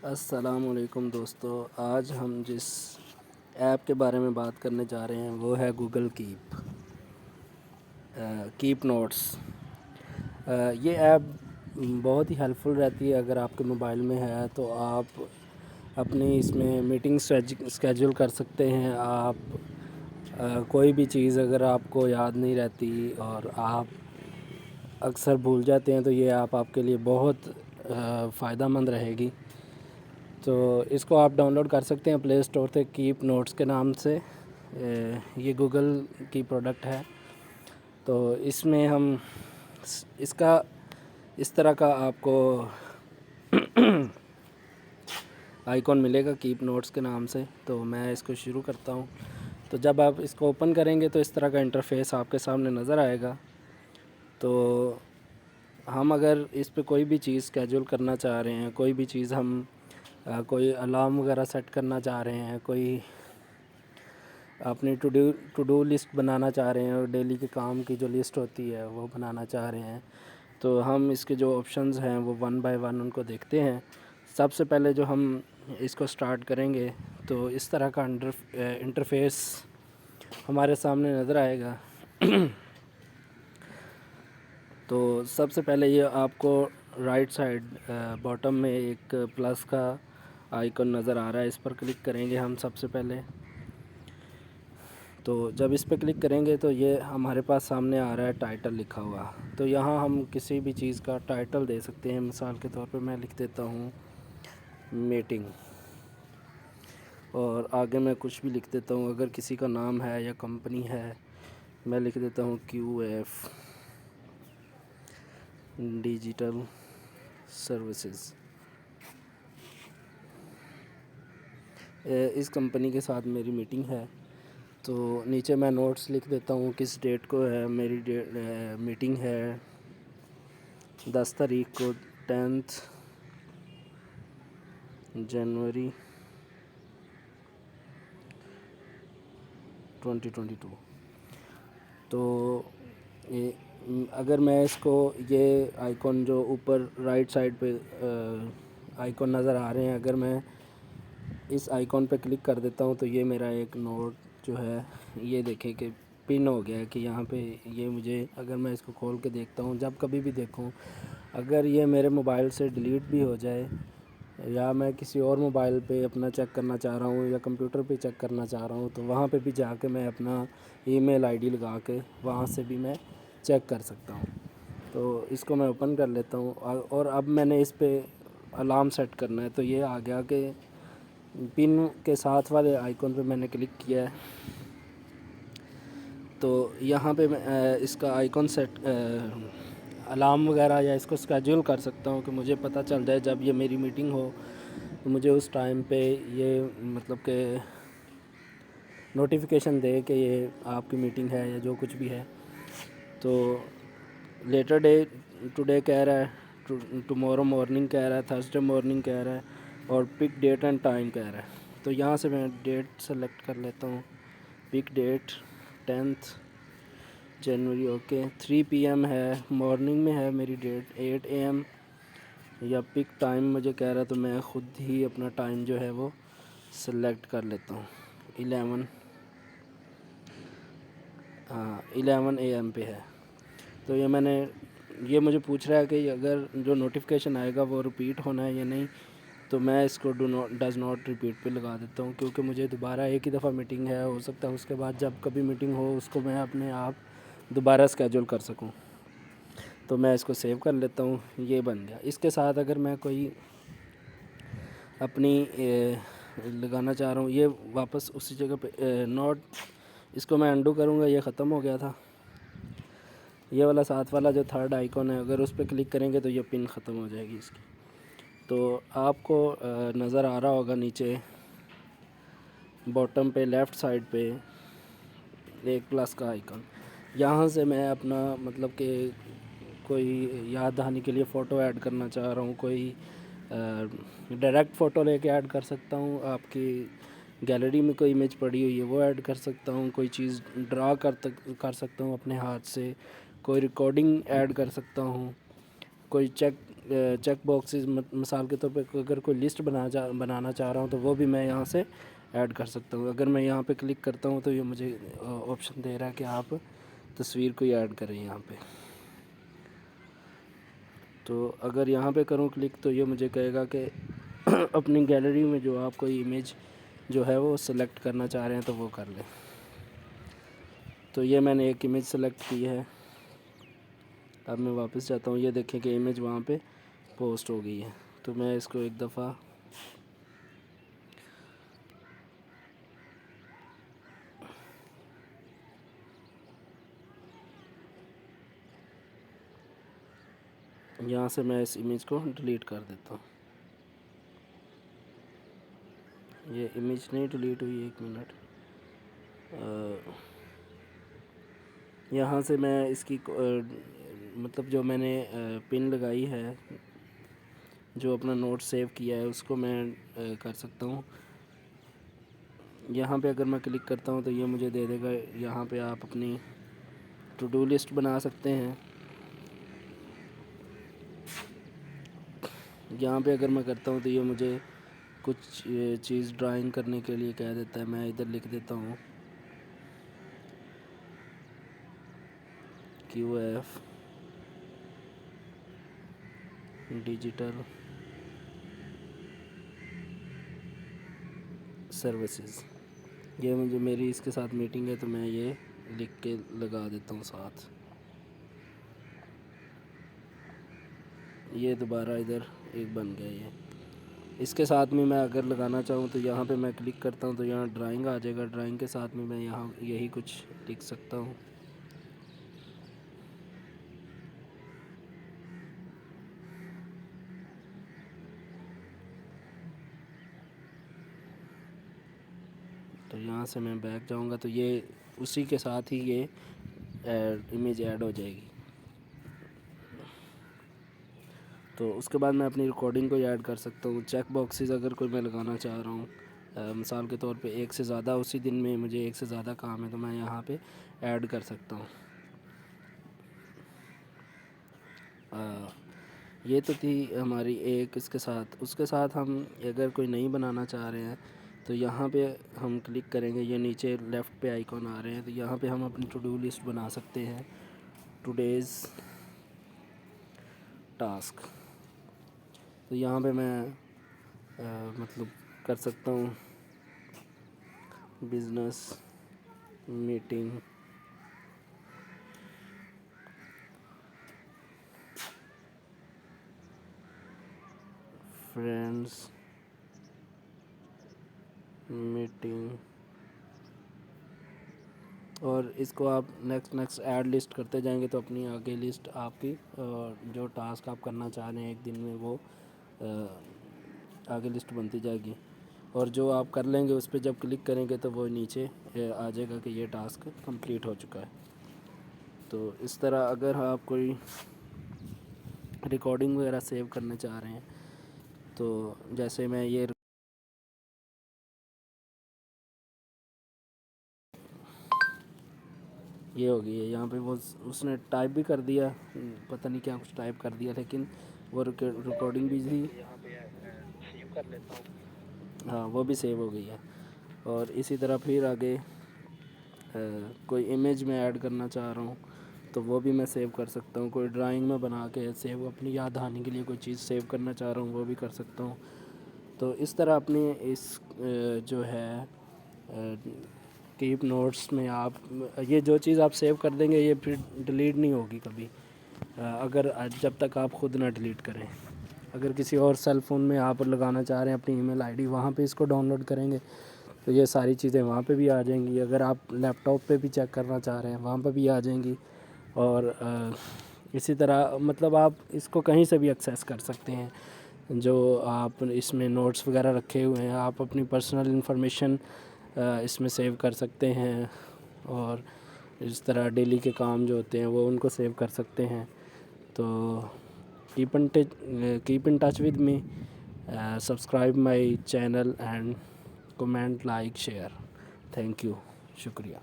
السلام علیکم دوستو، آج ہم جس ایپ کے بارے میں بات کرنے جا رہے ہیں وہ ہے گوگل کیپ نوٹس۔ یہ ایپ بہت ہی ہیلپ فل رہتی ہے۔ اگر آپ کے موبائل میں ہے تو آپ اپنی اس میں میٹنگ اسکیجول کر سکتے ہیں۔ آپ کوئی بھی چیز اگر آپ کو یاد نہیں رہتی اور آپ اکثر بھول جاتے ہیں تو یہ ایپ آپ کے لیے بہت فائدہ مند رہے گی۔ تو اس کو آپ ڈاؤن لوڈ کر سکتے ہیں پلے اسٹور سے کیپ نوٹس کے نام سے۔ یہ گوگل کی پروڈکٹ ہے۔ تو اس میں ہم اس طرح کا آپ کو آئیکن ملے گا کیپ نوٹس کے نام سے۔ تو میں اس کو شروع کرتا ہوں۔ تو جب آپ اس کو اوپن کریں گے تو اس طرح کا انٹرفیس آپ کے سامنے نظر آئے گا۔ تو ہم اگر اس پہ کوئی بھی چیز اسکیجول کرنا چاہ رہے ہیں، کوئی بھی چیز ہم کوئی الارم وغیرہ سیٹ کرنا چاہ رہے ہیں، کوئی اپنی ٹو ڈو لسٹ بنانا چاہ رہے ہیں اور ڈیلی کے کام کی جو لسٹ ہوتی ہے وہ بنانا چاہ رہے ہیں، تو ہم اس کے جو آپشنز ہیں وہ 1 بائی 1 ان کو دیکھتے ہیں۔ سب سے پہلے جو ہم اس کو سٹارٹ کریں گے تو اس طرح کا انٹرفیس ہمارے سامنے نظر آئے گا۔ تو سب سے پہلے یہ آپ کو رائٹ سائڈ باٹم میں ایک پلس کا آئیکن نظر آ رہا ہے، اس پر کلک کریں گے ہم سب سے پہلے۔ تو جب اس پہ کلک کریں گے تو یہ ہمارے پاس سامنے آ رہا ہے ٹائٹل لکھا ہوا۔ تو یہاں ہم کسی بھی چیز کا ٹائٹل دے سکتے ہیں۔ مثال کے طور پہ میں لکھ دیتا ہوں میٹنگ، اور آگے میں کچھ بھی لکھ دیتا ہوں۔ اگر کسی کا نام ہے یا کمپنی ہے، میں لکھ دیتا ہوں QF ڈیجیٹل سروسز۔ اس کمپنی کے ساتھ میری میٹنگ ہے۔ تو نیچے میں نوٹس لکھ دیتا ہوں کس ڈیٹ کو ہے میری میٹنگ ہے، 10 تاریخ کو 10 جنوری 2022۔ تو اگر میں اس کو یہ آئیکن جو اوپر رائٹ سائڈ پہ آئیکن نظر آ رہے ہیں، اگر میں اس آئیکن پہ کلک کر دیتا ہوں تو یہ میرا ایک نوٹ جو ہے یہ دیکھیں کہ پن ہو گیا ہے کہ یہاں پہ یہ مجھے، اگر میں اس کو کھول کے دیکھتا ہوں جب کبھی بھی دیکھوں، اگر یہ میرے موبائل سے ڈیلیٹ بھی ہو جائے یا میں کسی اور موبائل پہ اپنا چیک کرنا چاہ رہا ہوں یا کمپیوٹر پہ چیک کرنا چاہ رہا ہوں، تو وہاں پہ بھی جا کے میں اپنا ای میل ID لگا کے وہاں سے بھی میں چیک کر سکتا ہوں۔ تو اس کو میں اوپن کر لیتا ہوں، اور اب میں نے اس پہ الارم سیٹ کرنا ہے۔ تو یہ آ گیا کہ پن کے ساتھ والے آئیکن پہ میں نے کلک کیا ہے۔ تو یہاں پہ میں اس کا آئیکن سیٹ الارم وغیرہ یا اس کو اسکیجول کر سکتا ہوں کہ مجھے پتہ چل جائے جب یہ میری میٹنگ ہو تو مجھے اس ٹائم پہ یہ مطلب کہ نوٹیفیکیشن دے کہ یہ آپ کی میٹنگ ہے یا جو کچھ بھی ہے۔ تو لیٹر ڈے ٹوڈے کہہ رہا ہے، ٹمورو مارننگ کہہ رہا ہے، تھرسڈے مارننگ کہہ رہا ہے، اور پک ڈیٹ اینڈ ٹائم کہہ رہا ہے۔ تو یہاں سے میں ڈیٹ سلیکٹ کر لیتا ہوں، پک ڈیٹ 10 جنوری، اوکے 3 PM ہے، مارننگ میں ہے میری ڈیٹ 8 AM، یا پک ٹائم مجھے کہہ رہا ہے تو میں خود ہی اپنا ٹائم جو ہے وہ سلیکٹ کر لیتا ہوں، 11 AM پہ ہے۔ تو یہ مجھے پوچھ رہا ہے کہ اگر جو نوٹیفیکیشن آئے گا وہ ریپیٹ ہونا ہے یا نہیں، تو میں اس کو ڈز ناٹ ریپیٹ پہ لگا دیتا ہوں، کیونکہ مجھے دوبارہ ایک ہی دفعہ میٹنگ ہے، ہو سکتا ہے اس کے بعد جب کبھی میٹنگ ہو اس کو میں اپنے آپ دوبارہ اسکیجول کر سکوں۔ تو میں اس کو سیو کر لیتا ہوں، یہ بن گیا۔ اس کے ساتھ اگر میں کوئی اپنی لگانا چاہ رہا ہوں، یہ واپس اسی جگہ پہ اس کو میں انڈو کروں گا، یہ ختم ہو گیا تھا۔ یہ والا ساتھ والا جو تھرڈ آئیکن ہے، اگر اس پہ کلک کریں گے تو یہ پن ختم ہو جائے گی اس کی۔ تو آپ کو نظر آ رہا ہوگا نیچے باٹم پہ لیفٹ سائڈ پہ ایک پلس کا آئیکن، یہاں سے میں اپنا مطلب کہ کوئی یاد دہانی کے لیے فوٹو ایڈ کرنا چاہ رہا ہوں، کوئی ڈائریکٹ فوٹو لے کے ایڈ کر سکتا ہوں، آپ کی گیلری میں کوئی امیج پڑی ہوئی ہے وہ ایڈ کر سکتا ہوں، کوئی چیز ڈرا کر سکتا ہوں اپنے ہاتھ سے، کوئی ریکارڈنگ ایڈ کر سکتا ہوں، کوئی چیک چیک باکسز مثال کے طور پہ اگر کوئی لسٹ بنانا چاہ رہا ہوں تو وہ بھی میں یہاں سے ایڈ کر سکتا ہوں. اگر میں یہاں پہ کلک کرتا ہوں تو یہ مجھے آپشن دے رہا ہے کہ آپ تصویر کو ایڈ کریں یہاں پہ. تو اگر یہاں پہ کروں کلک تو یہ مجھے کہے گا کہ اپنی گیلری میں جو آپ کوئی امیج جو ہے وہ سلیکٹ کرنا چاہ رہے ہیں تو وہ کر لیں. تو یہ میں نے ایک امیج سلیکٹ کی ہے. اب میں واپس جاتا ہوں. یہ دیکھیں کہ امیج وہاں پہ پوسٹ ہو گئی ہے. تو میں اس کو ایک دفعہ یہاں سے میں اس امیج کو ڈیلیٹ کر دیتا ہوں. یہ امیج نہیں ڈیلیٹ ہوئی, 1 منٹ. یہاں سے میں اس کی مطلب جو میں نے پن لگائی ہے, جو اپنا نوٹ سیو کیا ہے, اس کو میں کر سکتا ہوں. یہاں پہ اگر میں کلک کرتا ہوں تو یہ مجھے دے دے گا. یہاں پہ آپ اپنی ٹو ڈو لسٹ بنا سکتے ہیں. یہاں پہ اگر میں کرتا ہوں تو یہ مجھے کچھ چیز ڈرائنگ کرنے کے لیے کہہ دیتا ہے. میں ادھر لکھ دیتا ہوں QF ڈیجیٹل سروسز. یہ مجھے میری اس کے ساتھ میٹنگ ہے تو میں یہ لکھ کے لگا دیتا ہوں ساتھ. یہ دوبارہ ادھر ایک بن گیا. یہ اس کے ساتھ میں اگر لگانا چاہوں تو یہاں پہ میں کلک کرتا ہوں تو یہاں ڈرائنگ آ جائے گا. ڈرائنگ کے ساتھ میں یہاں یہی کچھ لکھ سکتا ہوں. تو یہاں سے میں بیک جاؤں گا تو یہ اسی کے ساتھ ہی یہ امیج ایڈ ہو جائے گی. تو اس کے بعد میں اپنی ریکارڈنگ کو ایڈ کر سکتا ہوں. چیک باکسز اگر کوئی میں لگانا چاہ رہا ہوں, مثال کے طور پہ ایک سے زیادہ, اسی دن میں مجھے ایک سے زیادہ کام ہے تو میں یہاں پہ ایڈ کر سکتا ہوں. یہ تو تھی ہماری ایک اس کے ساتھ ہم اگر کوئی نئی بنانا چاہ رہے ہیں تو یہاں پہ ہم کلک کریں گے. یہ نیچے لیفٹ پہ آئیکن آ رہے ہیں تو یہاں پہ ہم اپنی ٹو ڈو لسٹ بنا سکتے ہیں. Today's task. تو یہاں پہ میں مطلب کر سکتا ہوں بزنس میٹنگ, فرینڈز میٹنگ, اور اس کو آپ نیکسٹ ایڈ لسٹ کرتے جائیں گے تو اپنی آگے لسٹ آپ کی جو ٹاسک آپ کرنا چاہ رہے ہیں ایک دن میں وہ آگے لسٹ بنتی جائے گی. اور جو آپ کر لیں گے اس پہ جب کلک کریں گے تو وہ نیچے آ جائے گا کہ یہ ٹاسک کمپلیٹ ہو چکا ہے. تو اس طرح اگر آپ کوئی ریکارڈنگ وغیرہ سیو کرنا چاہ رہے ہیں تو جیسے میں یہ ہو گئی ہے. یہاں پہ وہ اس نے ٹائپ بھی کر دیا, پتہ نہیں کیا کچھ ٹائپ کر دیا, لیکن وہ ریکارڈنگ بھی تھی. ہاں وہ بھی سیو ہو گئی ہے. اور اسی طرح پھر آگے کوئی امیج میں ایڈ کرنا چاہ رہا ہوں تو وہ بھی میں سیو کر سکتا ہوں. کوئی ڈرائنگ میں بنا کے سیو اپنی یاد دہانی کے لیے کوئی چیز سیو کرنا چاہ رہا ہوں وہ بھی کر سکتا ہوں. تو اس طرح اپنی اس جو ہے کیپ نوٹس میں آپ یہ جو چیز آپ سیو کر دیں گے یہ پھر ڈیلیٹ نہیں ہوگی کبھی, اگر جب تک آپ خود نہ ڈیلیٹ کریں. اگر کسی اور سیل فون میں آپ لگانا چاہ رہے ہیں اپنی ای میل آئی ڈی, وہاں پہ اس کو ڈاؤن لوڈ کریں گے تو یہ ساری چیزیں وہاں پہ بھی آ جائیں گی. اگر آپ لیپ ٹاپ پہ بھی چیک کرنا چاہ رہے ہیں وہاں پہ بھی آ جائیں گی. اور اسی طرح مطلب آپ اس کو کہیں سے بھی ایکسیس کر سکتے ہیں. جو آپ اس میں نوٹس وغیرہ رکھے ہوئے ہیں آپ اپنی پرسنل انفارمیشن اس میں سیو کر سکتے ہیں. اور اس طرح ڈیلی کے کام جو ہوتے ہیں وہ ان کو سیو کر سکتے ہیں. تو keep in touch with me, subscribe my channel and comment, like, share. Thank you, شکریہ.